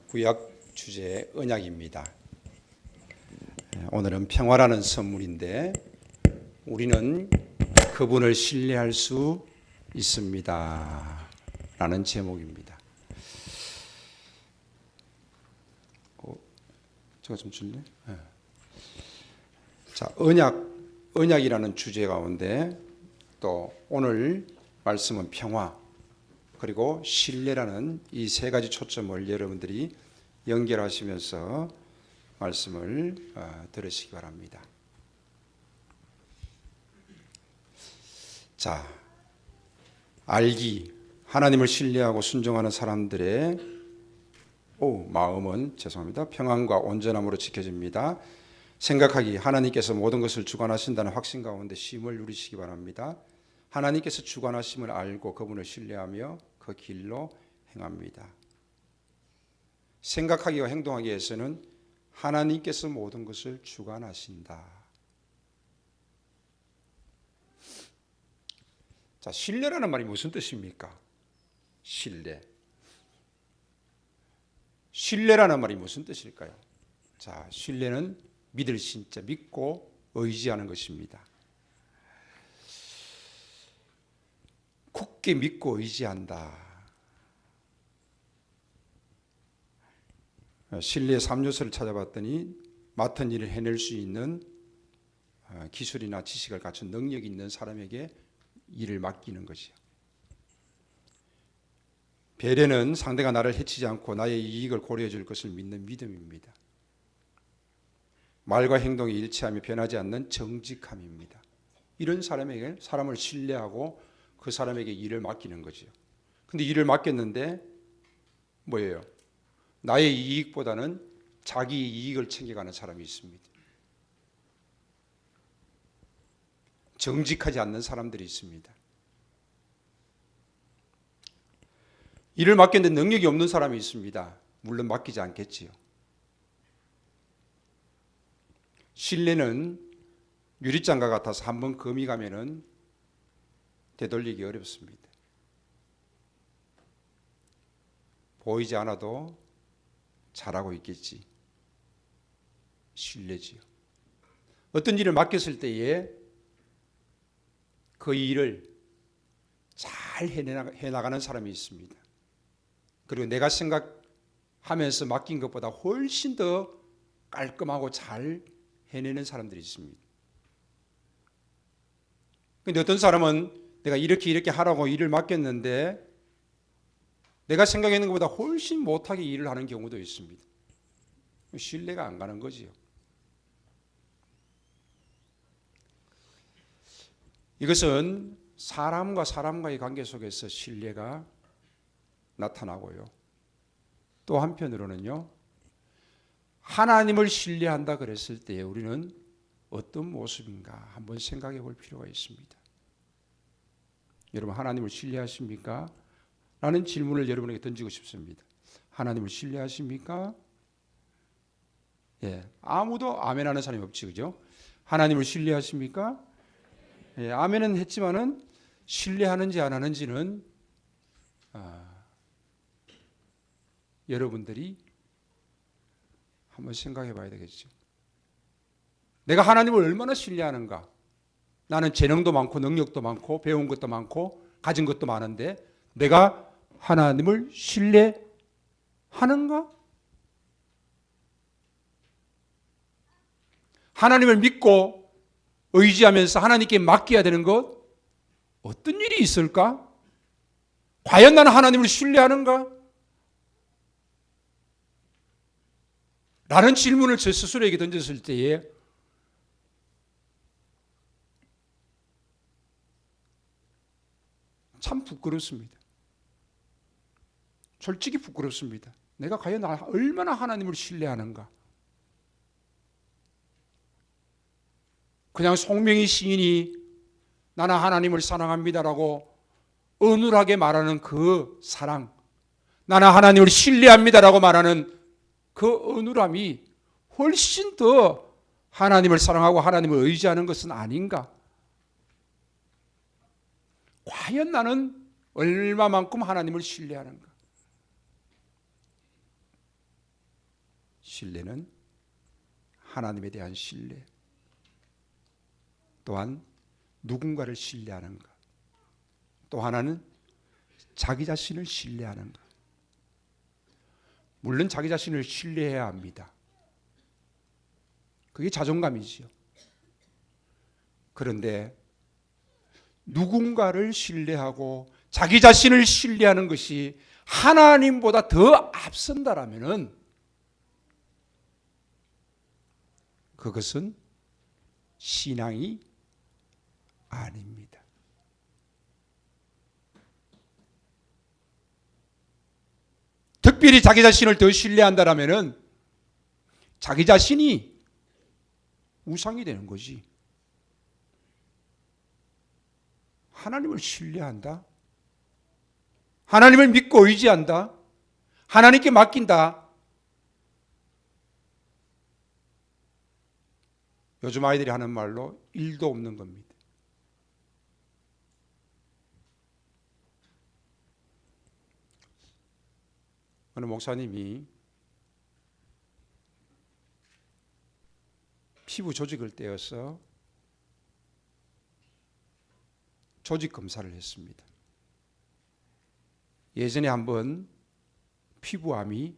구약 주제의 언약입니다. 오늘은 평화라는 선물인데 우리는 그분을 신뢰할 수 있습니다 라는 제목입니다. 제가 좀 줄래? 자, 언약이라는 주제 가운데 또 오늘 말씀은 평화 그리고 신뢰라는 이 세 가지 초점을 여러분들이 연결하시면서 말씀을 들으시기 바랍니다. 자, 알기, 하나님을 신뢰하고 순종하는 사람들의 마음은 평안과 온전함으로 지켜집니다. 생각하기, 하나님께서 모든 것을 주관하신다는 확신 가운데 쉼을 누리시기 바랍니다. 하나님께서 주관하심을 알고 그분을 신뢰하며 그 길로 행합니다. 생각하기와 행동하기 위해서는 하나님께서 모든 것을 주관하신다. 자, 신뢰라는 말이 무슨 뜻입니까? 신뢰라는 말이 무슨 뜻일까요? 자, 신뢰는 믿을 신자, 믿고 의지하는 것입니다. 굳게 믿고 의지한다. 신뢰의 3요소를 찾아봤더니 맡은 일을 해낼 수 있는 기술이나 지식을 갖춘 능력이 있는 사람에게 일을 맡기는 것이요. 배려는 상대가 나를 해치지 않고 나의 이익을 고려해 줄 것을 믿는 믿음입니다. 말과 행동이 일치하며 변하지 않는 정직함입니다. 이런 사람에게 사람을 신뢰하고 그 사람에게 일을 맡기는 거죠. 근데 일을 맡겼는데 뭐예요? 나의 이익보다는 자기 이익을 챙겨가는 사람이 있습니다. 정직하지 않는 사람들이 있습니다. 일을 맡겼는데 능력이 없는 사람이 있습니다. 물론 맡기지 않겠지요. 신뢰는 유리장과 같아서 한번 금이 가면은 되돌리기 어렵습니다. 보이지 않아도 잘하고 있겠지. 신뢰지요. 어떤 일을 맡겼을 때에 그 일을 잘 해나가는 사람이 있습니다. 그리고 내가 생각하면서 맡긴 것보다 훨씬 더 깔끔하고 잘 해내는 사람들이 있습니다. 그런데 어떤 사람은 내가 이렇게 하라고 일을 맡겼는데 내가 생각했는 것보다 훨씬 못하게 일을 하는 경우도 있습니다. 신뢰가 안 가는 거지요. 이것은 사람과 사람과의 관계 속에서 신뢰가 나타나고요. 또 한편으로는요, 하나님을 신뢰한다 그랬을 때 우리는 어떤 모습인가 한번 생각해 볼 필요가 있습니다. 여러분, 하나님을 신뢰하십니까? 라는 질문을 여러분에게 던지고 싶습니다. 하나님을 신뢰하십니까? 예, 아무도 아멘하는 사람이 없지, 그죠? 하나님을 신뢰하십니까? 예, 아멘은 했지만은 신뢰하는지 안 하는지는 여러분들이 한번 생각해 봐야 되겠죠. 내가 하나님을 얼마나 신뢰하는가? 나는 재능도 많고 능력도 많고 배운 것도 많고 가진 것도 많은데 내가 하나님을 신뢰하는가? 하나님을 믿고 의지하면서 하나님께 맡겨야 되는 것 어떤 일이 있을까? 과연 나는 하나님을 신뢰하는가? 라는 질문을 제 스스로에게 던졌을 때에 참 부끄럽습니다. 솔직히 부끄럽습니다. 내가 과연 얼마나 하나님을 신뢰하는가? 그냥 송명희 시인이 나는 하나님을 사랑합니다라고 어눌하게 말하는 그 사랑, 나는 하나님을 신뢰합니다라고 말하는 그 어눌함이 훨씬 더 하나님을 사랑하고 하나님을 의지하는 것은 아닌가? 과연 나는 얼마만큼 하나님을 신뢰하는가? 신뢰는 하나님에 대한 신뢰, 또한 누군가를 신뢰하는 것, 또 하나는 자기 자신을 신뢰하는 것. 물론 자기 자신을 신뢰해야 합니다. 그게 자존감이지요. 그런데 누군가를 신뢰하고 자기 자신을 신뢰하는 것이 하나님보다 더 앞선다라면은 그것은 신앙이 아닙니다. 특별히 자기 자신을 더 신뢰한다라면은 자기 자신이 우상이 되는 거지. 하나님을 신뢰한다. 하나님을 믿고 의지한다. 하나님께 맡긴다. 요즘 아이들이 하는 말로 일도 없는 겁니다. 어느 목사님이 피부 조직을 떼어서 조직 검사를 했습니다. 예전에 한번 피부암이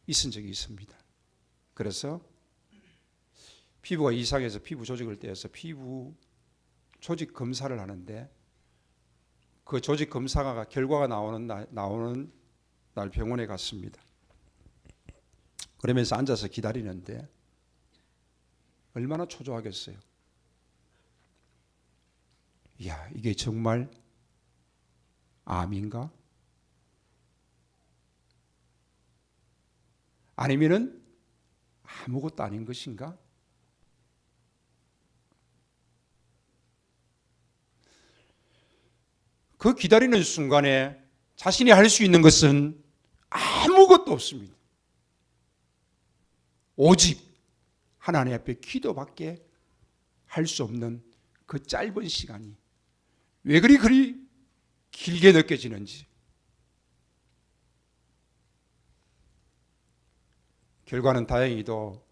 있은 적이 있습니다. 그래서 피부가 이상해서 피부 조직을 떼어서 피부 조직 검사를 하는데 그 조직 검사가 결과가 나오는 날 병원에 갔습니다. 그러면서 앉아서 기다리는데 얼마나 초조하겠어요. 이야, 이게 정말 암인가? 아니면은 아무것도 아닌 것인가? 그 기다리는 순간에 자신이 할 수 있는 것은 아무것도 없습니다. 오직 하나님 앞에 기도밖에 할 수 없는 그 짧은 시간이 왜 그리 길게 느껴지는지. 결과는 다행히도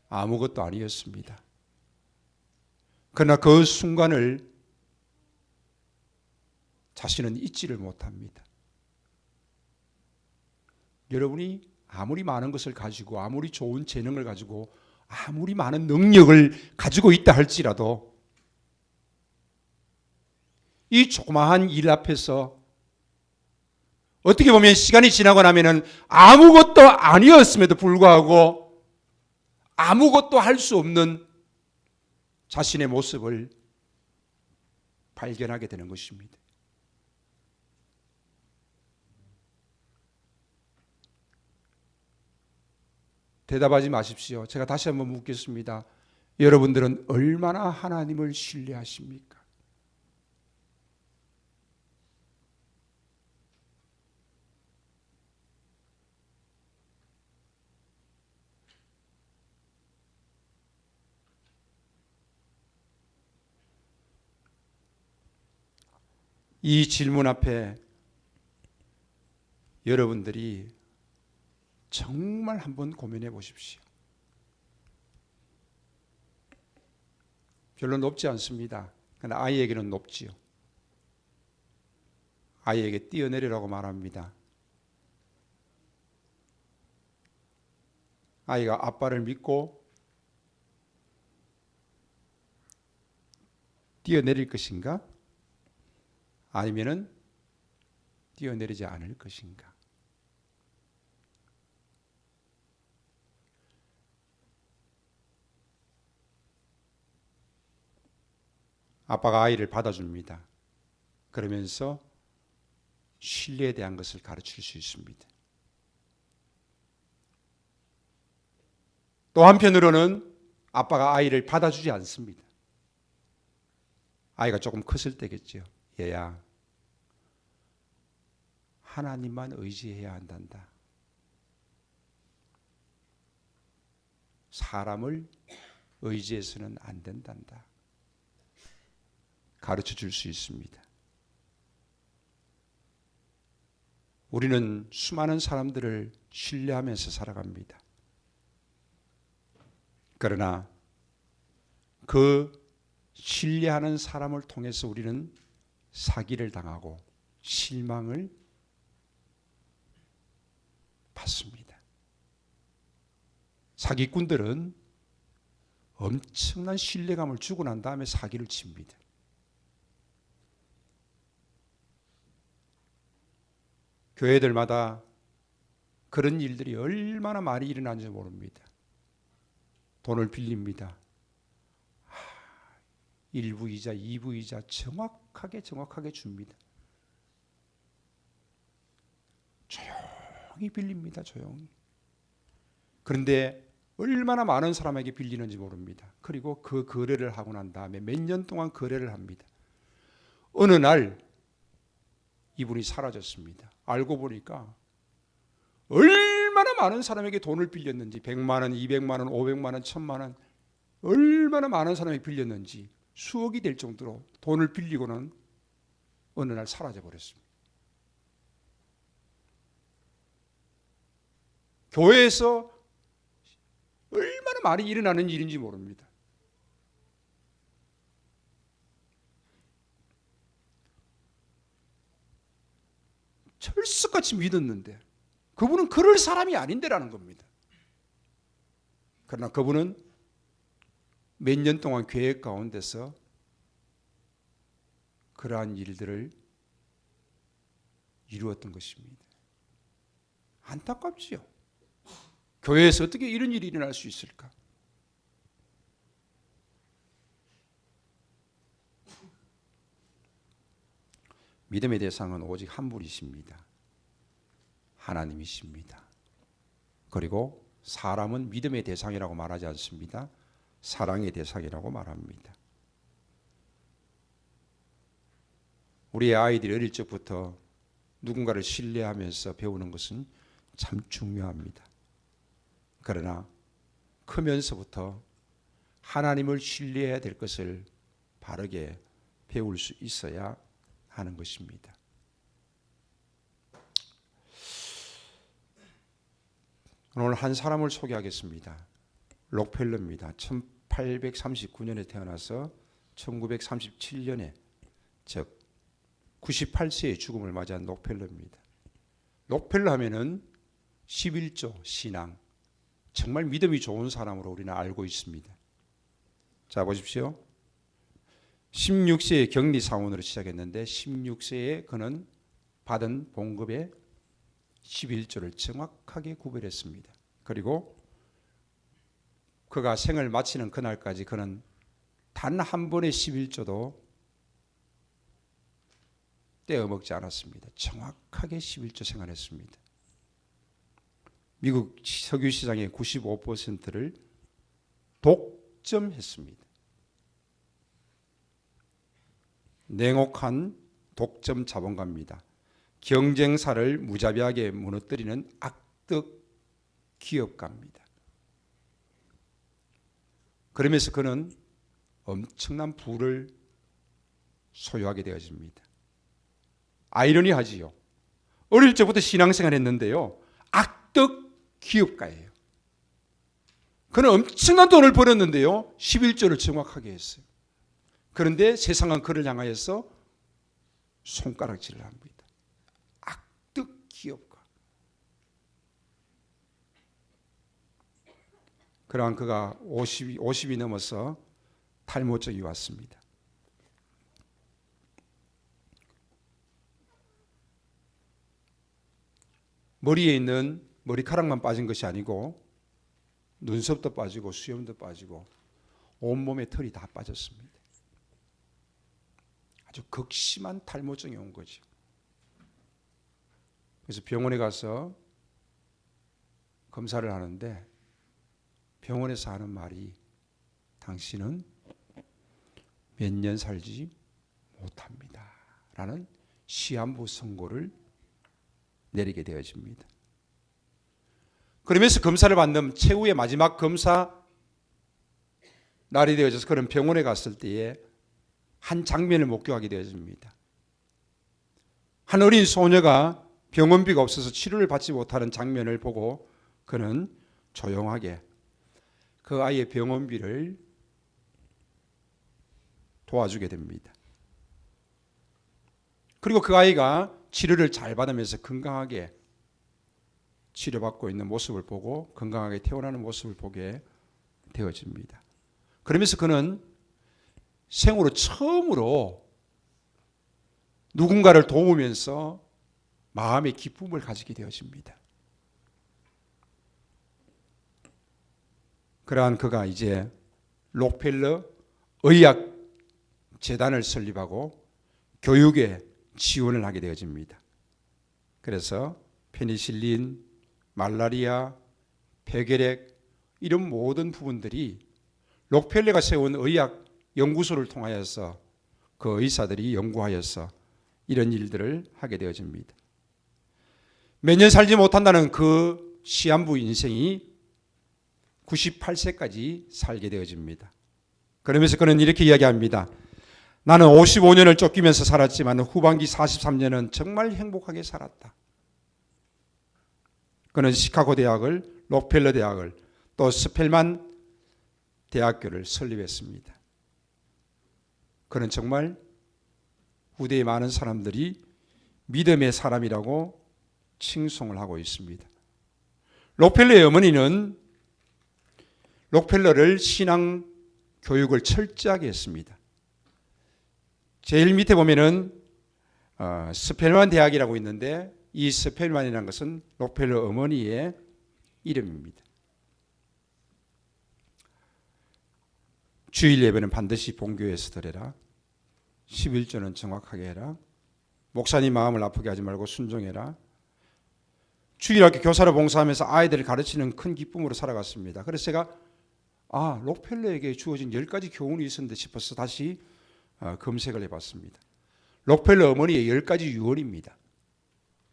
아무것도 아니었습니다. 그러나 그 순간을 자신은 잊지를 못합니다. 여러분이 아무리 많은 것을 가지고 아무리 좋은 재능을 가지고 아무리 많은 능력을 가지고 있다 할지라도 이 조그마한 일 앞에서 어떻게 보면 시간이 지나고 나면은 아무것도 아니었음에도 불구하고 아무것도 할 수 없는 자신의 모습을 발견하게 되는 것입니다. 대답하지 마십시오. 제가 다시 한번 묻겠습니다. 여러분들은 얼마나 하나님을 신뢰하십니까? 이 질문 앞에 여러분들이 정말 한번 고민해 보십시오. 별로 높지 않습니다. 그러나 아이에게는 높지요. 아이에게 뛰어내리라고 말합니다. 아이가 아빠를 믿고 뛰어내릴 것인가? 아니면은 뛰어내리지 않을 것인가? 아빠가 아이를 받아줍니다. 그러면서 신뢰에 대한 것을 가르칠 수 있습니다. 또 한편으로는 아빠가 아이를 받아주지 않습니다. 아이가 조금 컸을 때겠죠. 얘야, 하나님만 의지해야 한단다. 사람을 의지해서는 안 된단다. 가르쳐 줄 수 있습니다. 우리는 수많은 사람들을 신뢰하면서 살아갑니다. 그러나 그 신뢰하는 사람을 통해서 우리는 사기를 당하고 실망을 받습니다. 사기꾼들은 엄청난 신뢰감을 주고 난 다음에 사기를 칩니다. 교회들마다 그런 일들이 얼마나 많이 일어나는지 모릅니다. 돈을 빌립니다. 1부 이자, 2부 이자 정확하게 줍니다. 조용히 빌립니다. 조용히. 그런데 얼마나 많은 사람에게 빌리는지 모릅니다. 그리고 그 거래를 하고 난 다음에 몇 년 동안 거래를 합니다. 어느 날 이분이 사라졌습니다. 알고 보니까 얼마나 많은 사람에게 돈을 빌렸는지, 100만 원, 200만 원, 500만 원, 1000만 원, 얼마나 많은 사람에게 빌렸는지 수억이 될 정도로 돈을 빌리고는 어느 날 사라져 버렸습니다. 교회에서 얼마나 많이 일어나는 일인지 모릅니다. 철석같이 믿었는데 그분은 그럴 사람이 아닌데라는 겁니다. 그러나 그분은 몇 년 동안 교회 가운데서 그러한 일들을 이루었던 것입니다. 안타깝지요. 교회에서 어떻게 이런 일이 일어날 수 있을까? 믿음의 대상은 오직 한 분이십니다. 하나님이십니다. 그리고 사람은 믿음의 대상이라고 말하지 않습니다. 사랑의 대상이라고 말합니다. 우리의 아이들이 어릴 적부터 누군가를 신뢰하면서 배우는 것은 참 중요합니다. 그러나 크면서부터 하나님을 신뢰해야 될 것을 바르게 배울 수 있어야 하는 것입니다. 오늘 한 사람을 소개하겠습니다. 록펠러입니다. 1839년에 태어나서 1937년에 즉 98세의 죽음을 맞이한 록펠러입니다. 록펠러 하면은 11조 신앙, 정말 믿음이 좋은 사람으로 우리는 알고 있습니다. 자 보십시오. 16세에 격리사원으로 시작했는데 16세에 그는 받은 봉급의 11조를 정확하게 구별했습니다. 그리고 그가 생을 마치는 그날까지 그는 단 한 번의 11조도 떼어먹지 않았습니다. 정확하게 11조 생활했습니다. 미국 석유 시장의 95%를 독점했습니다. 냉혹한 독점 자본가입니다. 경쟁사를 무자비하게 무너뜨리는 악덕 기업가입니다. 그러면서 그는 엄청난 부를 소유하게 되어집니다. 아이러니하지요. 어릴 적부터 신앙생활 했는데요. 악덕 기업가예요. 그는 엄청난 돈을 벌었는데요. 11조를 정확하게 했어요. 그런데 세상은 그를 향하여서 손가락질을 합니다. 악덕 기업가. 그러한 그가 50이 넘어서 탈모증이 왔습니다. 머리에 있는 머리카락만 빠진 것이 아니고 눈썹도 빠지고 수염도 빠지고 온몸에 털이 다 빠졌습니다. 아주 극심한 탈모증이 온 거죠. 그래서 병원에 가서 검사를 하는데 병원에서 하는 말이 당신은 몇 년 살지 못합니다 라는 시한부 선고를 내리게 되어집니다. 그러면서 검사를 받는 최후의 마지막 검사 날이 되어져서 그런 병원에 갔을 때에 한 장면을 목격하게 되어집니다. 한 어린 소녀가 병원비가 없어서 치료를 받지 못하는 장면을 보고 그는 조용하게 그 아이의 병원비를 도와주게 됩니다. 그리고 그 아이가 치료를 잘 받으면서 건강하게 치료받고 있는 모습을 보고 건강하게 태어나는 모습을 보게 되어집니다. 그러면서 그는 생으로 처음으로 누군가를 도우면서 마음의 기쁨을 가지게 되어집니다. 그러한 그가 이제 록펠러 의학 재단을 설립하고 교육에 지원을 하게 되어집니다. 그래서 페니실린, 말라리아, 폐결핵 이런 모든 부분들이 록펠러가 세운 의학 연구소를 통하여서 그 의사들이 연구하여서 이런 일들을 하게 되어집니다. 몇 년 살지 못한다는 그 시한부 인생이 98세까지 살게 되어집니다. 그러면서 그는 이렇게 이야기합니다. 나는 55년을 쫓기면서 살았지만 후반기 43년은 정말 행복하게 살았다. 그는 시카고 대학을, 록펠러 대학을, 또 스펠만 대학교를 설립했습니다. 그는 정말 후대에 많은 사람들이 믿음의 사람이라고 칭송을 하고 있습니다. 록펠러의 어머니는 록펠러를 신앙 교육을 철저하게 했습니다. 제일 밑에 보면은 스펠만 대학이라고 있는데 이 스펠만이라는 것은 록펠러 어머니의 이름입니다. 주일 예배는 반드시 본교회에서 드려라. 11조는 정확하게 해라. 목사님 마음을 아프게 하지 말고 순종해라. 주일학교 교사로 봉사하면서 아이들을 가르치는 큰 기쁨으로 살아갔습니다. 그래서 제가 록펠러에게 주어진 10가지 교훈이 있었는데 싶어서 다시 검색을 해봤습니다. 록펠러 어머니의 10가지 유언입니다.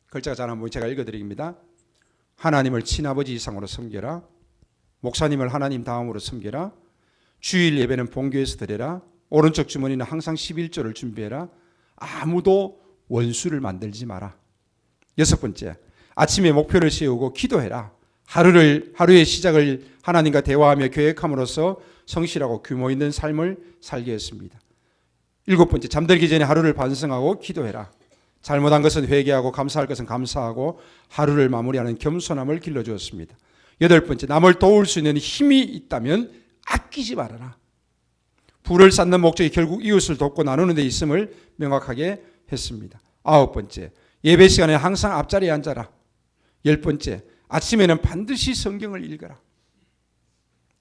글자가 잘 안 보이면 제가 읽어드립니다. 하나님을 친아버지 이상으로 섬겨라. 목사님을 하나님 다음으로 섬겨라. 주일 예배는 본교에서 드려라. 오른쪽 주머니는 항상 11조를 준비해라. 아무도 원수를 만들지 마라. 6번째, 아침에 목표를 세우고 기도해라. 하루의 시작을 하나님과 대화하며 계획함으로써 성실하고 규모 있는 삶을 살게 했습니다. 7번째, 잠들기 전에 하루를 반성하고 기도해라. 잘못한 것은 회개하고 감사할 것은 감사하고 하루를 마무리하는 겸손함을 길러주었습니다. 8번째, 남을 도울 수 있는 힘이 있다면 아끼지 말아라. 부를 쌓는 목적이 결국 이웃을 돕고 나누는 데 있음을 명확하게 했습니다. 9번째, 예배 시간에 항상 앞자리에 앉아라. 10번째, 아침에는 반드시 성경을 읽어라.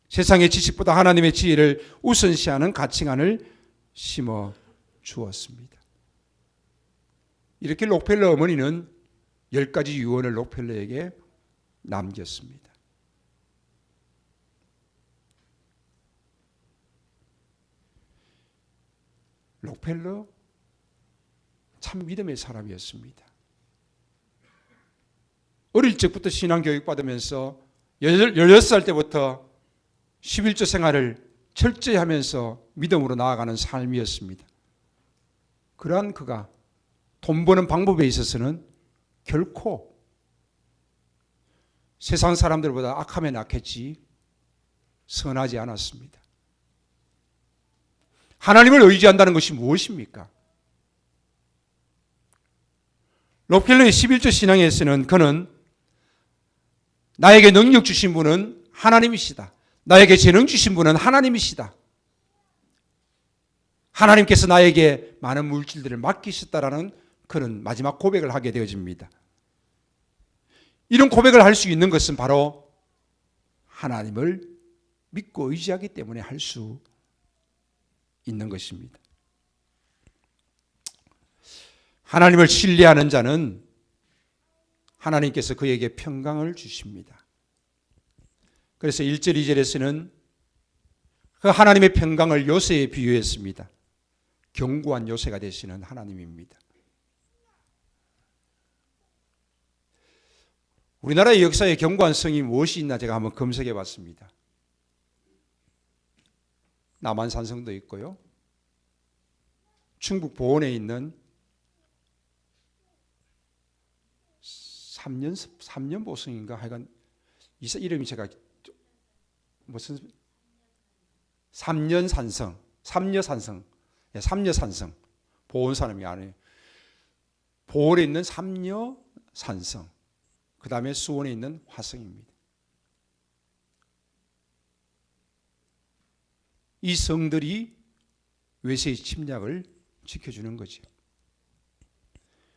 세상의 지식보다 하나님의 지혜를 우선시하는 가치관을 심어 주었습니다. 이렇게 록펠러 어머니는 10가지 유언을 록펠러에게 남겼습니다. 록펠러 참 믿음의 사람이었습니다. 어릴 적부터 신앙교육 받으면서 16살 때부터 11조 생활을 철저히 하면서 믿음으로 나아가는 삶이었습니다. 그러한 그가 돈 버는 방법에 있어서는 결코 세상 사람들보다 악하면 악했지 선하지 않았습니다. 하나님을 의지한다는 것이 무엇입니까? 록펠러의 11조 신앙에서는 그는 나에게 능력 주신 분은 하나님이시다. 나에게 재능 주신 분은 하나님이시다. 하나님께서 나에게 많은 물질들을 맡기셨다라는 그런 마지막 고백을 하게 되어집니다. 이런 고백을 할 수 있는 것은 바로 하나님을 믿고 의지하기 때문에 할 수 있는 것입니다. 하나님을 신뢰하는 자는 하나님께서 그에게 평강을 주십니다. 그래서 1절, 2절에서는 그 하나님의 평강을 요새에 비유했습니다. 견고한 요새가 되시는 하나님입니다. 우리나라의 역사에 견고한 성이 무엇이 있나 제가 한번 검색해 봤습니다. 남한산성도 있고요. 충북 보원에 있는 삼년 보성인가 하여간 이름이 제가 무슨 삼년산성, 삼녀산성, 삼녀산성. 보온 사람이 아니에요. 보온에 있는 삼녀산성, 그 다음에 수원에 있는 화성입니다. 이 성들이 외세의 침략을 지켜주는 거죠.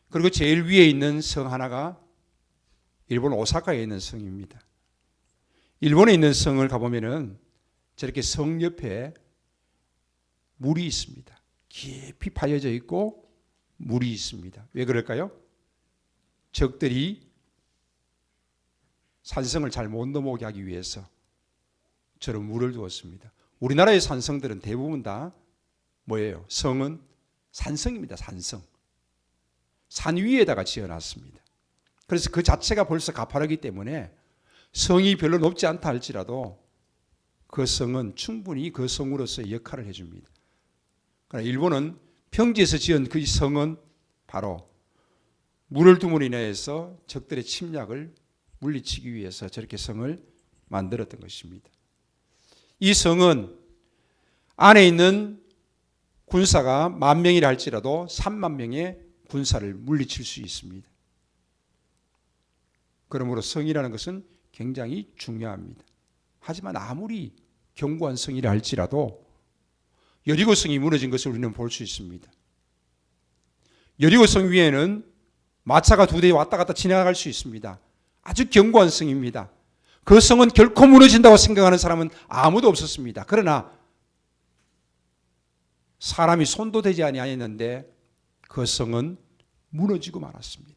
그리고 제일 위에 있는 성 하나가 일본 오사카에 있는 성입니다. 일본에 있는 성을 가보면은 저렇게 성 옆에 물이 있습니다. 깊이 파여져 있고 물이 있습니다. 왜 그럴까요? 적들이 산성을 잘 못 넘어오게 하기 위해서 저런 물을 두었습니다. 우리나라의 산성들은 대부분 다 뭐예요? 성은 산성입니다. 산성. 산 위에다가 지어놨습니다. 그래서 그 자체가 벌써 가파르기 때문에 성이 별로 높지 않다 할지라도 그 성은 충분히 그 성으로서의 역할을 해줍니다. 그러나 일본은 평지에서 지은 그 성은 바로 물을 둠으로 인해서 적들의 침략을 물리치기 위해서 저렇게 성을 만들었던 것입니다. 이 성은 안에 있는 군사가 10,000명이라 할지라도 30,000명의 군사를 물리칠 수 있습니다. 그러므로 성이라는 것은 굉장히 중요합니다. 하지만 아무리 견고한 성이라 할지라도 여리고 성이 무너진 것을 우리는 볼 수 있습니다. 여리고 성 위에는 마차가 2대 왔다 갔다 지나갈 수 있습니다. 아주 견고한 성입니다. 그 성은 결코 무너진다고 생각하는 사람은 아무도 없었습니다. 그러나 사람이 손도 대지 아니하였는데 그 성은 무너지고 말았습니다.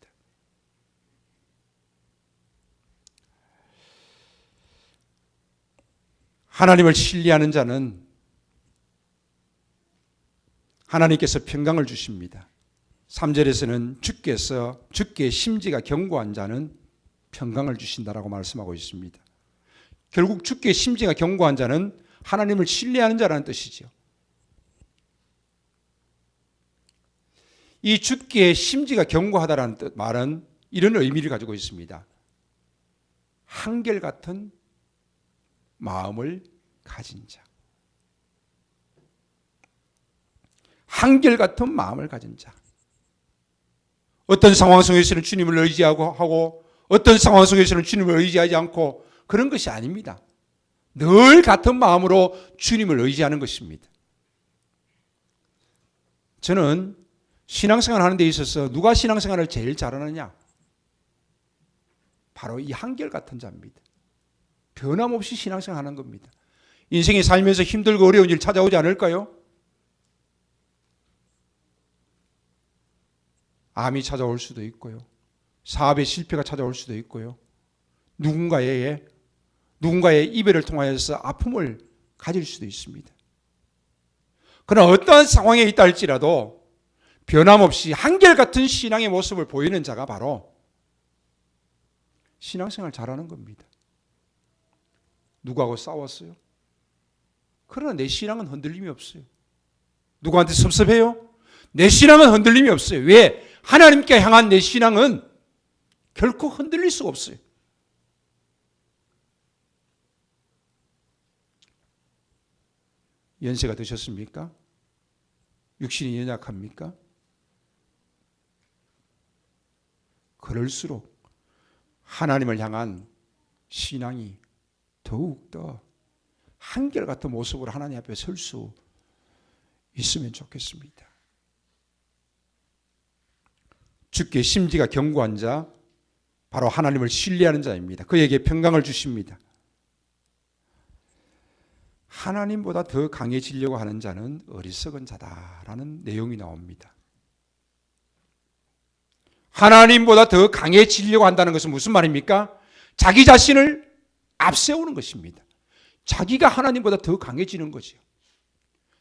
하나님을 신뢰하는 자는 하나님께서 평강을 주십니다. 3절에서는 주께 심지가 견고한 자는 평강을 주신다라고 말씀하고 있습니다. 결국 주께 심지가 견고한 자는 하나님을 신뢰하는 자라는 뜻이죠. 이 주께 심지가 견고하다라는 말은 이런 의미를 가지고 있습니다. 한결같은 마음을 가진 자. 한결같은 마음을 가진 자. 어떤 상황 속에서는 주님을 의지하고 어떤 상황 속에서는 주님을 의지하지 않고 그런 것이 아닙니다. 늘 같은 마음으로 주님을 의지하는 것입니다. 저는 신앙생활 하는 데 있어서 누가 신앙생활을 제일 잘하느냐? 바로 이 한결같은 자입니다. 변함없이 신앙생활 하는 겁니다. 인생이 살면서 힘들고 어려운 일 찾아오지 않을까요? 암이 찾아올 수도 있고요. 사업의 실패가 찾아올 수도 있고요. 누군가의 이별을 통하여서 아픔을 가질 수도 있습니다. 그러나 어떠한 상황에 있다 할지라도 변함없이 한결같은 신앙의 모습을 보이는 자가 바로 신앙생활 잘하는 겁니다. 누구하고 싸웠어요? 그러나 내 신앙은 흔들림이 없어요. 누구한테 섭섭해요? 내 신앙은 흔들림이 없어요. 왜? 하나님께 향한 내 신앙은 결코 흔들릴 수가 없어요. 연세가 드셨습니까? 육신이 연약합니까? 그럴수록 하나님을 향한 신앙이 더욱더 한결같은 모습으로 하나님 앞에 설 수 있으면 좋겠습니다. 주께 심지가 견고한 자, 바로 하나님을 신뢰하는 자입니다. 그에게 평강을 주십니다. 하나님보다 더 강해지려고 하는 자는 어리석은 자다라는 내용이 나옵니다. 하나님보다 더 강해지려고 한다는 것은 무슨 말입니까? 자기 자신을 앞세우는 것입니다. 자기가 하나님보다 더 강해지는 거지요.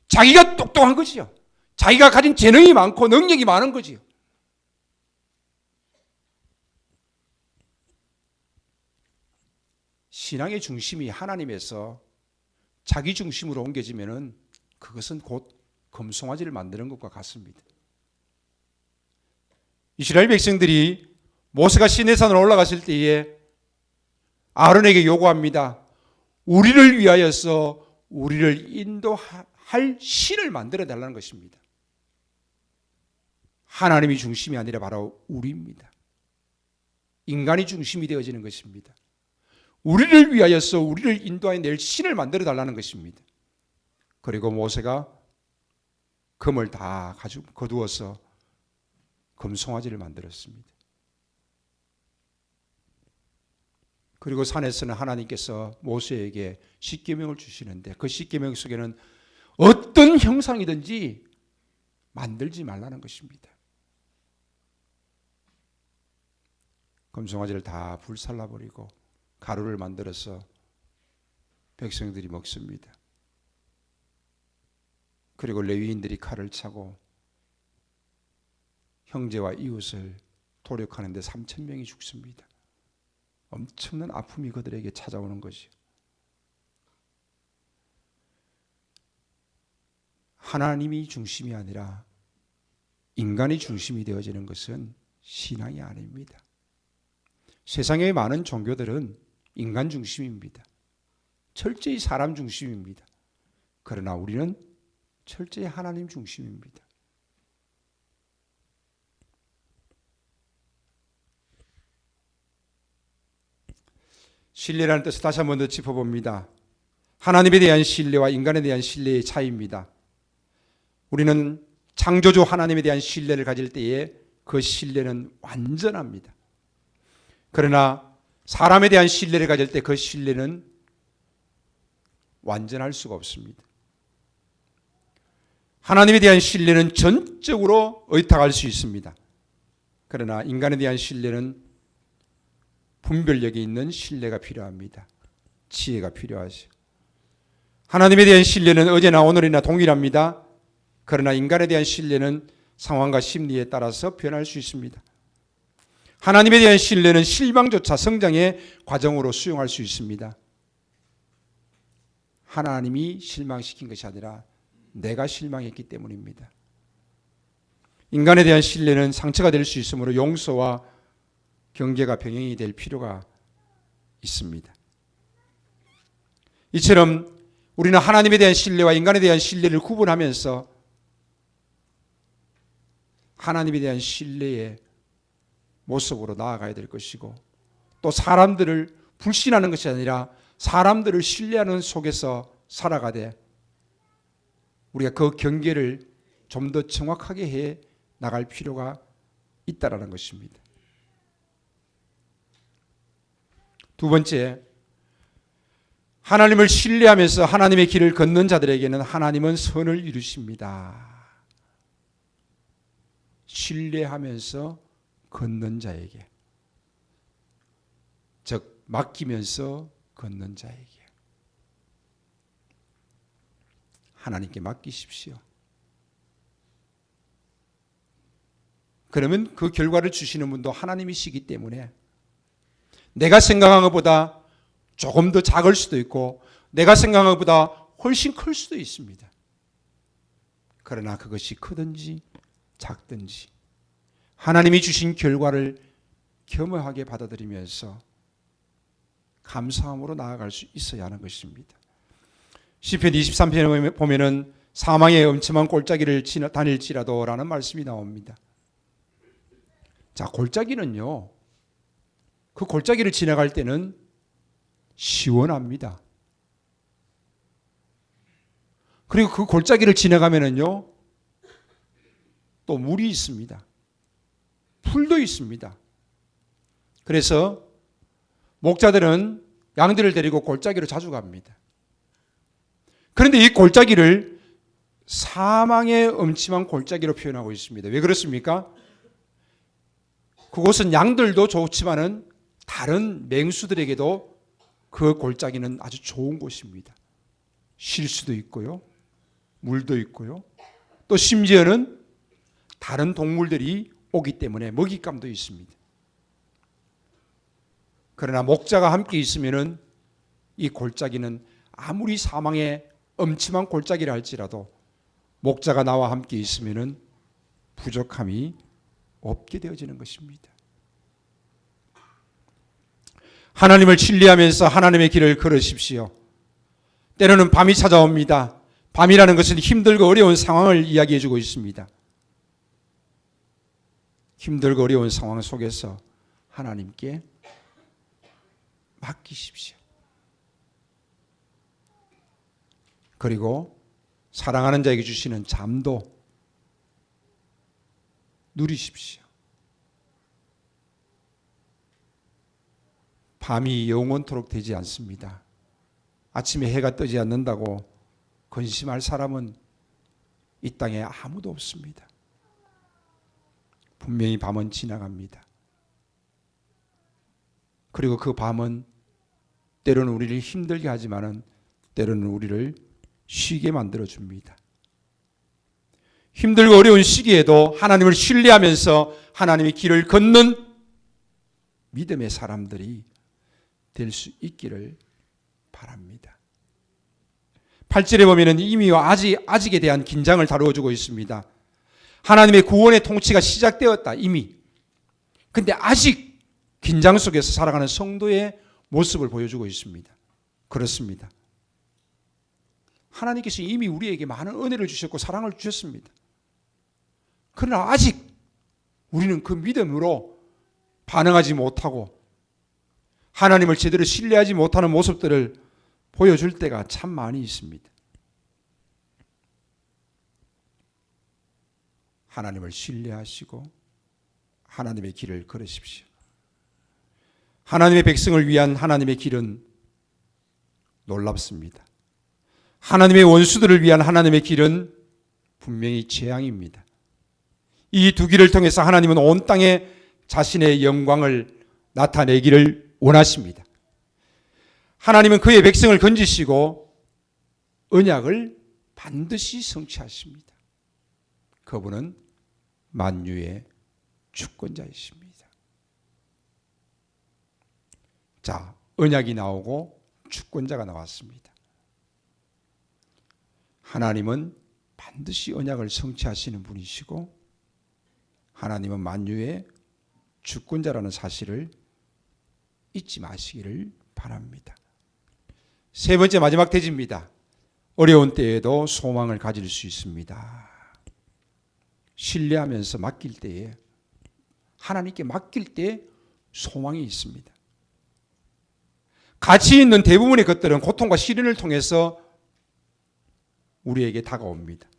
자기가 똑똑한 거지요. 자기가 가진 재능이 많고 능력이 많은 거지요. 신앙의 중심이 하나님에서 자기 중심으로 옮겨지면은 그것은 곧 금송아지를 만드는 것과 같습니다. 이스라엘 백성들이 모세가 시내산으로 올라갔을 때에 아론에게 요구합니다. 우리를 위하여서 우리를 인도할 신을 만들어 달라는 것입니다. 하나님이 중심이 아니라 바로 우리입니다. 인간이 중심이 되어지는 것입니다. 우리를 위하여서 우리를 인도해 낼 신을 만들어 달라는 것입니다. 그리고 모세가 금을 다 가지고 거두어서 금송아지를 만들었습니다. 그리고 산에서는 하나님께서 모세에게 십계명을 주시는데 그 십계명 속에는 어떤 형상이든지 만들지 말라는 것입니다. 금송아지를 다 불살라버리고 가루를 만들어서 백성들이 먹습니다. 그리고 레위인들이 칼을 차고 형제와 이웃을 도륙하는데 3,000명이 죽습니다. 엄청난 아픔이 그들에게 찾아오는 것이요. 하나님이 중심이 아니라 인간이 중심이 되어지는 것은 신앙이 아닙니다. 세상의 많은 종교들은 인간 중심입니다. 철저히 사람 중심입니다. 그러나 우리는 철저히 하나님 중심입니다. 신뢰라는 뜻을 다시 한번 더 짚어봅니다. 하나님에 대한 신뢰와 인간에 대한 신뢰의 차이입니다. 우리는 창조주 하나님에 대한 신뢰를 가질 때에 그 신뢰는 완전합니다. 그러나 사람에 대한 신뢰를 가질 때 그 신뢰는 완전할 수가 없습니다. 하나님에 대한 신뢰는 전적으로 의탁할 수 있습니다. 그러나 인간에 대한 신뢰는 분별력이 있는 신뢰가 필요합니다. 지혜가 필요하죠. 하나님에 대한 신뢰는 어제나 오늘이나 동일합니다. 그러나 인간에 대한 신뢰는 상황과 심리에 따라서 변할 수 있습니다. 하나님에 대한 신뢰는 실망조차 성장의 과정으로 수용할 수 있습니다. 하나님이 실망시킨 것이 아니라 내가 실망했기 때문입니다. 인간에 대한 신뢰는 상처가 될 수 있으므로 용서와 경계가 병행이 될 필요가 있습니다. 이처럼 우리는 하나님에 대한 신뢰와 인간에 대한 신뢰를 구분하면서 하나님에 대한 신뢰의 모습으로 나아가야 될 것이고 또 사람들을 불신하는 것이 아니라 사람들을 신뢰하는 속에서 살아가되 우리가 그 경계를 좀 더 정확하게 해 나갈 필요가 있다라는 것입니다. 두 번째, 하나님을 신뢰하면서 하나님의 길을 걷는 자들에게는 하나님은 선을 이루십니다. 신뢰하면서 걷는 자에게, 즉 맡기면서 걷는 자에게 하나님께 맡기십시오. 그러면 그 결과를 주시는 분도 하나님이시기 때문에 내가 생각한 것보다 조금 더 작을 수도 있고 내가 생각한 것보다 훨씬 클 수도 있습니다. 그러나 그것이 크든지 작든지 하나님이 주신 결과를 겸허하게 받아들이면서 감사함으로 나아갈 수 있어야 하는 것입니다. 시편 23편에 보면은 사망의 엄침한 골짜기를 다닐지라도 라는 말씀이 나옵니다. 자, 골짜기는요, 그 골짜기를 지나갈 때는 시원합니다. 그리고 그 골짜기를 지나가면은요, 또 물이 있습니다. 풀도 있습니다. 그래서 목자들은 양들을 데리고 골짜기로 자주 갑니다. 그런데 이 골짜기를 사망의 엄침한 골짜기로 표현하고 있습니다. 왜 그렇습니까? 그곳은 양들도 좋지만은 다른 맹수들에게도 그 골짜기는 아주 좋은 곳입니다. 쉴 수도 있고요, 물도 있고요, 또 심지어는 다른 동물들이 오기 때문에 먹잇감도 있습니다. 그러나 목자가 함께 있으면은 이 골짜기는 아무리 사망의 엄침한 골짜기라 할지라도 목자가 나와 함께 있으면은 부족함이 없게 되어지는 것입니다. 하나님을 신뢰하면서 하나님의 길을 걸으십시오. 때로는 밤이 찾아옵니다. 밤이라는 것은 힘들고 어려운 상황을 이야기해 주고 있습니다. 힘들고 어려운 상황 속에서 하나님께 맡기십시오. 그리고 사랑하는 자에게 주시는 잠도 누리십시오. 밤이 영원토록 되지 않습니다. 아침에 해가 뜨지 않는다고 근심할 사람은 이 땅에 아무도 없습니다. 분명히 밤은 지나갑니다. 그리고 그 밤은 때로는 우리를 힘들게 하지만은 때로는 우리를 쉬게 만들어줍니다. 힘들고 어려운 시기에도 하나님을 신뢰하면서 하나님의 길을 걷는 믿음의 사람들이 될 수 있기를 바랍니다. 8절에 보면 이미와 아직에 대한 긴장을 다루어주고 있습니다. 하나님의 구원의 통치가 시작되었다, 이미. 근데 아직 긴장 속에서 살아가는 성도의 모습을 보여주고 있습니다. 그렇습니다. 하나님께서 이미 우리에게 많은 은혜를 주셨고 사랑을 주셨습니다. 그러나 아직 우리는 그 믿음으로 반응하지 못하고 하나님을 제대로 신뢰하지 못하는 모습들을 보여줄 때가 참 많이 있습니다. 하나님을 신뢰하시고 하나님의 길을 걸으십시오. 하나님의 백성을 위한 하나님의 길은 놀랍습니다. 하나님의 원수들을 위한 하나님의 길은 분명히 재앙입니다. 이 두 길을 통해서 하나님은 온 땅에 자신의 영광을 나타내기를 원하십니다. 하나님은 그의 백성을 건지시고 언약을 반드시 성취하십니다. 그분은 만유의 주권자이십니다. 자, 언약이 나오고 주권자가 나왔습니다. 하나님은 반드시 언약을 성취하시는 분이시고 하나님은 만유의 주권자라는 사실을 잊지 마시기를 바랍니다. 세 번째 마지막 대지입니다. 어려운 때에도 소망을 가질 수 있습니다. 신뢰하면서 맡길 때에 하나님께 맡길 때 소망이 있습니다. 가치 있는 대부분의 것들은 고통과 시련을 통해서 우리에게 다가옵니다.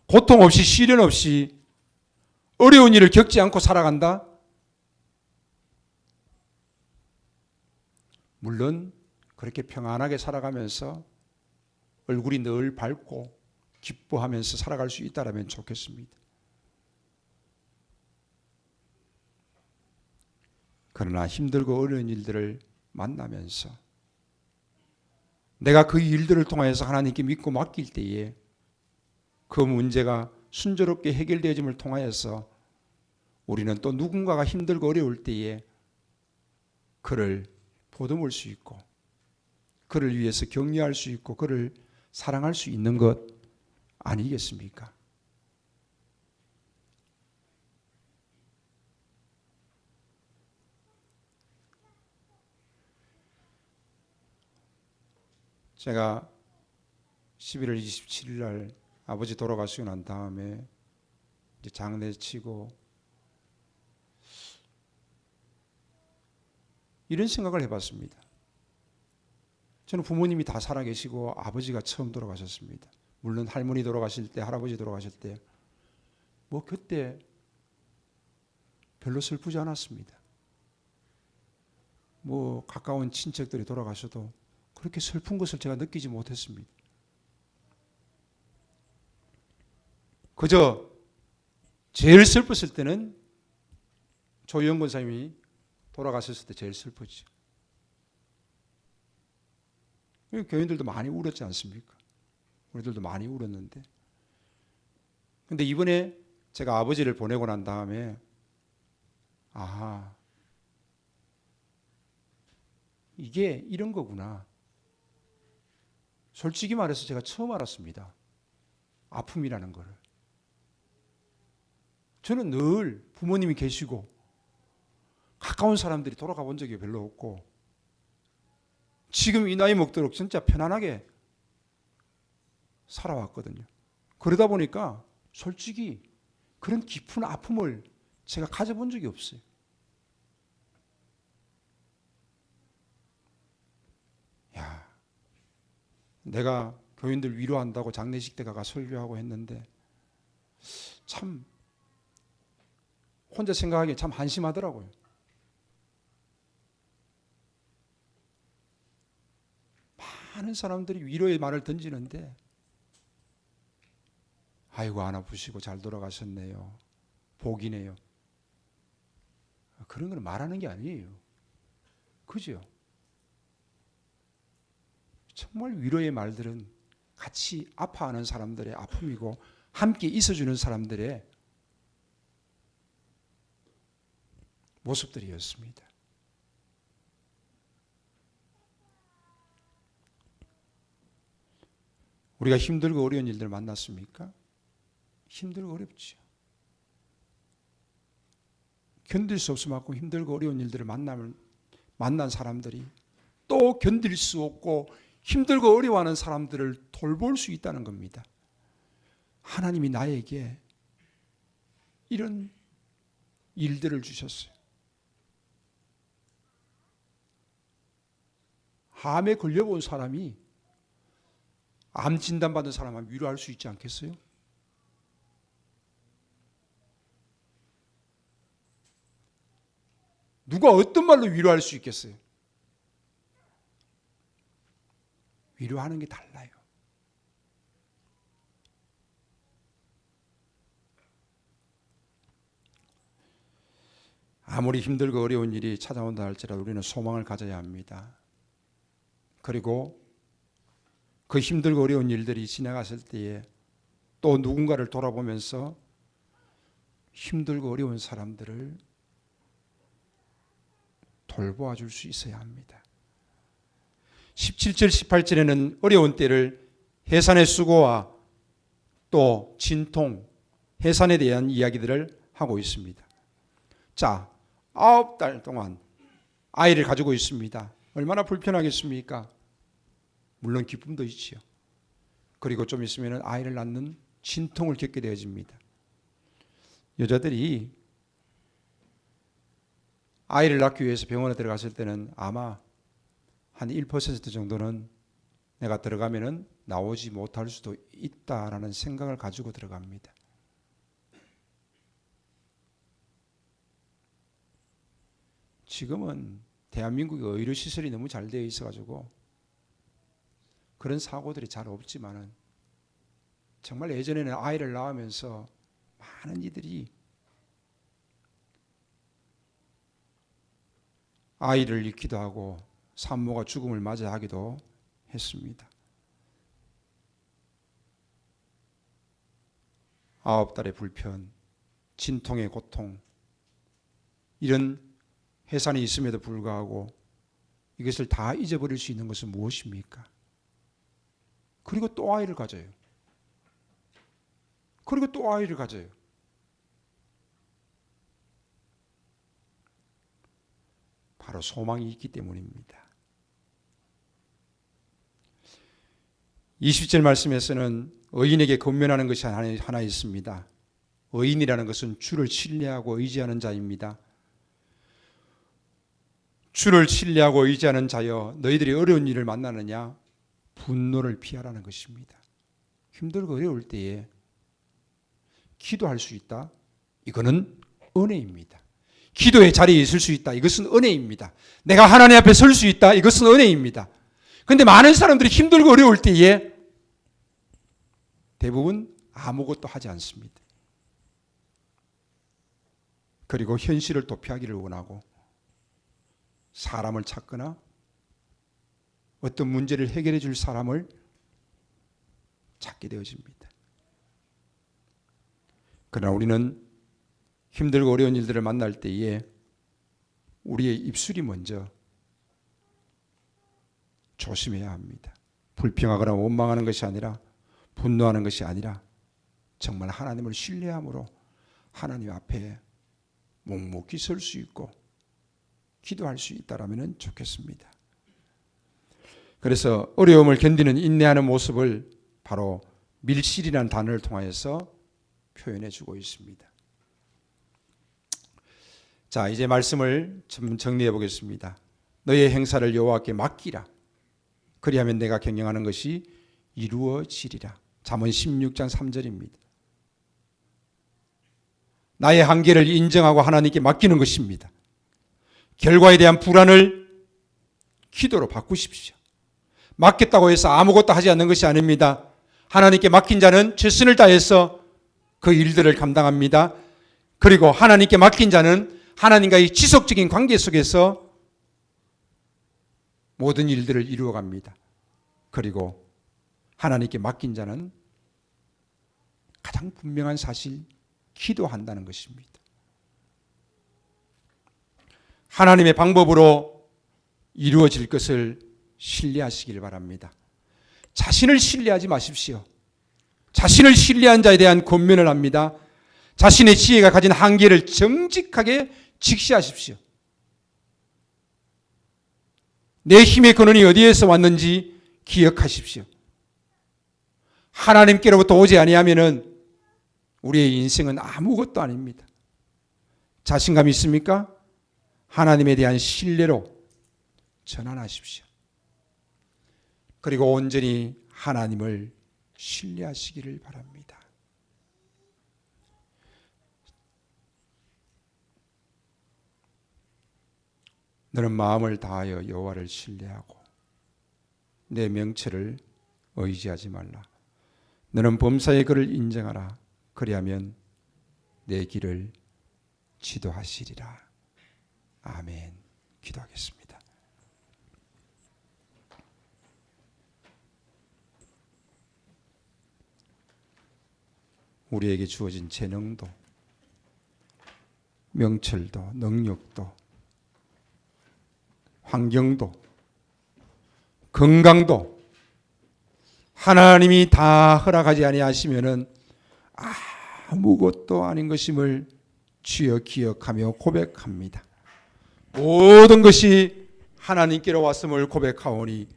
고통 없이 시련 없이 어려운 일을 겪지 않고 살아간다? 물론 그렇게 평안하게 살아가면서 얼굴이 늘 밝고 기뻐하면서 살아갈 수 있다면 좋겠습니다. 그러나 힘들고 어려운 일들을 만나면서 내가 그 일들을 통해서 하나님께 믿고 맡길 때에 그 문제가 순조롭게 해결되어짐을 통하여서 우리는 또 누군가가 힘들고 어려울 때에 그를 보듬을 수 있고 그를 위해서 격려할 수 있고 그를 사랑할 수 있는 것 아니겠습니까? 제가 11월 27일 날 아버지 돌아가시고 난 다음에 이제 장례 치고 이런 생각을 해봤습니다. 저는 부모님이 다 살아계시고 아버지가 처음 돌아가셨습니다. 물론 할머니 돌아가실 때, 할아버지 돌아가실 때 뭐 그때 별로 슬프지 않았습니다. 뭐 가까운 친척들이 돌아가셔도 그렇게 슬픈 것을 제가 느끼지 못했습니다. 그저 제일 슬펐을 때는 조희영 권사님이 돌아가셨을 때 제일 슬펐죠. 교인들도 많이 울었지 않습니까? 우리들도 많이 울었는데. 근데 이번에 제가 아버지를 보내고 난 다음에 이게 이런 거구나. 솔직히 말해서 제가 처음 알았습니다. 아픔이라는 거를. 저는 늘 부모님이 계시고 가까운 사람들이 돌아가 본 적이 별로 없고 지금 이 나이 먹도록 진짜 편안하게 살아왔거든요. 그러다 보니까 솔직히 그런 깊은 아픔을 제가 가져본 적이 없어요. 야, 내가 교인들 위로한다고 장례식 때 가서 설교하고 했는데 참 혼자 생각하기에 참 한심하더라고요. 많은 사람들이 위로의 말을 던지는데 아이고 안 아프시고 잘 돌아가셨네요. 복이네요. 그런 걸 말하는 게 아니에요. 그죠? 정말 위로의 말들은 같이 아파하는 사람들의 아픔이고 함께 있어주는 사람들의 모습들이었습니다. 우리가 힘들고 어려운 일들 만났습니까? 힘들고 어렵죠. 견딜 수 없을 만큼 힘들고 어려운 일들을 만난 사람들이 또 견딜 수 없고 힘들고 어려워하는 사람들을 돌볼 수 있다는 겁니다. 하나님이 나에게 이런 일들을 주셨어요. 암에 걸려본 사람이 암 진단받은 사람을 위로할 수 있지 않겠어요? 누가 어떤 말로 위로할 수 있겠어요? 위로하는 게 달라요. 아무리 힘들고 어려운 일이 찾아온다 할지라도 우리는 소망을 가져야 합니다. 그리고 그 힘들고 어려운 일들이 지나갔을 때에 또 누군가를 돌아보면서 힘들고 어려운 사람들을 돌보아 줄 수 있어야 합니다. 17절 18절에는 어려운 때를 해산의 수고와 또 진통, 해산에 대한 이야기들을 하고 있습니다. 자, 9달 동안 아이를 가지고 있습니다. 얼마나 불편하겠습니까? 물론 기쁨도 있지요. 그리고 좀 있으면 아이를 낳는 진통을 겪게 되어집니다. 여자들이 아이를 낳기 위해서 병원에 들어갔을 때는 아마 한 1% 정도는 내가 들어가면은 나오지 못할 수도 있다라는 생각을 가지고 들어갑니다. 지금은 대한민국의 의료시설이 너무 잘 되어 있어가지고 그런 사고들이 잘 없지만은 정말 예전에는 아이를 낳으면서 많은 이들이 아이를 잃기도 하고 산모가 죽음을 맞이하기도 했습니다. 9달의 불편, 진통의 고통, 이런 해산이 있음에도 불구하고 이것을 다 잊어버릴 수 있는 것은 무엇입니까? 그리고 또 아이를 가져요. 그리고 또 아이를 가져요. 바로 소망이 있기 때문입니다. 20절 말씀에서는 의인에게 권면하는 것이 하나 있습니다. 의인이라는 것은 주를 신뢰하고 의지하는 자입니다. 주를 신뢰하고 의지하는 자여, 너희들이 어려운 일을 만나느냐? 분노를 피하라는 것입니다. 힘들고 어려울 때에 기도할 수 있다. 이거는 은혜입니다. 기도의 자리에 있을 수 있다. 이것은 은혜입니다. 내가 하나님 앞에 설 수 있다. 이것은 은혜입니다. 그런데 많은 사람들이 힘들고 어려울 때에 대부분 아무것도 하지 않습니다. 그리고 현실을 도피하기를 원하고 사람을 찾거나 어떤 문제를 해결해 줄 사람을 찾게 되어집니다. 그러나 우리는 힘들고 어려운 일들을 만날 때에 우리의 입술이 먼저 조심해야 합니다. 불평하거나 원망하는 것이 아니라, 분노하는 것이 아니라 정말 하나님을 신뢰함으로 하나님 앞에 묵묵히 설 수 있고 기도할 수 있다라면 좋겠습니다. 그래서 어려움을 견디는 인내하는 모습을 바로 밀실이라는 단어를 통하여서 표현해 주고 있습니다. 자, 이제 말씀을 좀 정리해 보겠습니다. 너의 행사를 여호와께 맡기라. 그리하면 내가 경영하는 것이 이루어지리라. 잠언 16장 3절입니다. 나의 한계를 인정하고 하나님께 맡기는 것입니다. 결과에 대한 불안을 기도로 바꾸십시오. 맡겼다고 해서 아무것도 하지 않는 것이 아닙니다. 하나님께 맡긴 자는 최선을 다해서 그 일들을 감당합니다. 그리고 하나님께 맡긴 자는 하나님과의 지속적인 관계 속에서 모든 일들을 이루어갑니다. 그리고 하나님께 맡긴 자는 가장 분명한 사실, 기도한다는 것입니다. 하나님의 방법으로 이루어질 것을 신뢰하시길 바랍니다. 자신을 신뢰하지 마십시오. 자신을 신뢰한 자에 대한 권면을 합니다. 자신의 지혜가 가진 한계를 정직하게 직시하십시오. 내 힘의 근원이 어디에서 왔는지 기억하십시오. 하나님께로부터 오지 아니하면은 우리의 인생은 아무것도 아닙니다. 자신감 있습니까? 하나님에 대한 신뢰로 전환하십시오. 그리고 온전히 하나님을 신뢰하시기를 바랍니다. 너는 마음을 다하여 여호와를 신뢰하고 내 명철을 의지하지 말라. 너는 범사의 그를 인정하라. 그리하면 내 길을 지도하시리라. 아멘. 기도하겠습니다. 우리에게 주어진 재능도, 명철도, 능력도, 환경도, 건강도 하나님이 다 허락하지 아니하시면은 아무것도 아닌 것임을 주여 기억하며 고백합니다. 모든 것이 하나님께로 왔음을 고백하오니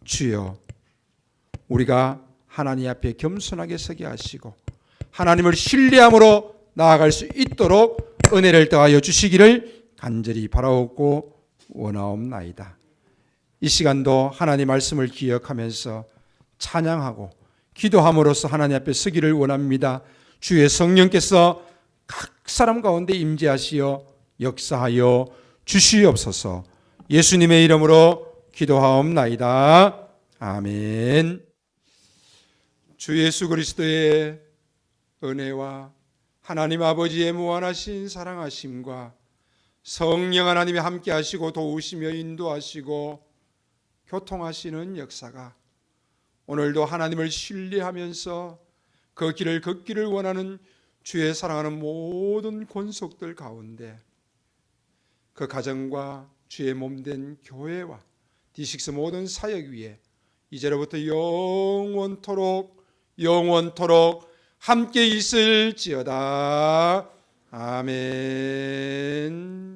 주여, 우리가 하나님 앞에 겸손하게 서게 하시고 하나님을 신뢰함으로 나아갈 수 있도록 은혜를 더하여 주시기를 간절히 바라옵고 원하옵나이다. 이 시간도 하나님 말씀을 기억하면서 찬양하고 기도함으로써 하나님 앞에 서기를 원합니다. 주의 성령께서 각 사람 가운데 임재하시어 역사하여 주시옵소서. 예수님의 이름으로 기도하옵나이다. 아멘. 주 예수 그리스도의 은혜와 하나님 아버지의 무한하신 사랑하심과 성령 하나님이 함께 하시고 도우시며 인도하시고 교통하시는 역사가 오늘도 하나님을 신뢰하면서 그 길을 걷기를 원하는 주의 사랑하는 모든 권속들 가운데 그 가정과 주의 몸된 교회와 D6 모든 사역 위에 이제로부터 영원토록 함께 있을지어다. 아멘.